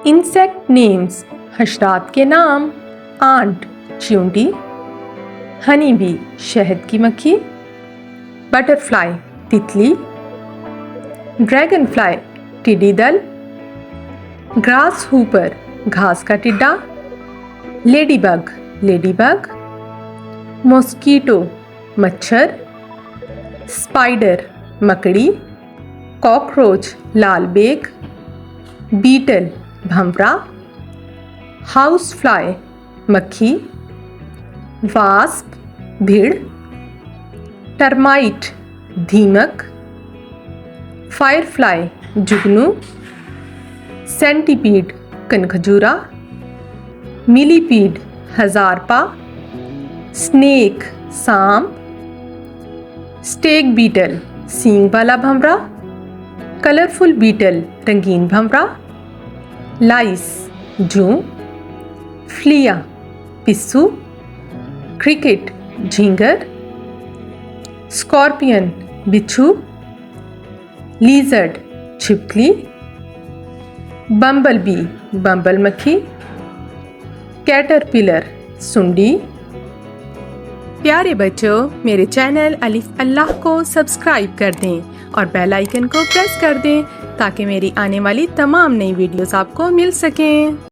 Insect names, हशरात के नाम। Aunt, चींटी। हनी बी, शहद की मक्खी। बटरफ्लाई, तितली। ड्रैगन फ्लाई, टिड्डी दल। ग्रास हूपर, घास का टिड्डा। Ladybug, ladybug. मॉस्कीटो, मच्छर। स्पाइडर, मकड़ी। कॉकरोच, लाल बेग। बीटल, भंवरा। हाउस फ्लाई, मक्खी। वास्प, भीड़। टर्माइट, दीमक। फायरफ्लाई, जुगनू। सेंटीपीड, कनखजूरा। मिलीपीड, हजारपा। स्नेक, सांप। स्टेक बीटल, सींग वाला भंवरा। कलरफुल बीटल, रंगीन भंवरा। लाइस, जूं। फ्लिया, पिस्सू। क्रिकेट, झींगर। स्कॉर्पियन, बिच्छू। लीजर्ड, छिपकली। बम्बल बी, बम्बल मक्खी। कैटरपिलर, सुंडी। प्यारे बच्चों, मेरे चैनल अलिफ अल्लाह को सब्सक्राइब कर दें और बेल आइकन को प्रेस कर दें ताकि मेरी आने वाली तमाम नई वीडियोस आपको मिल सकें।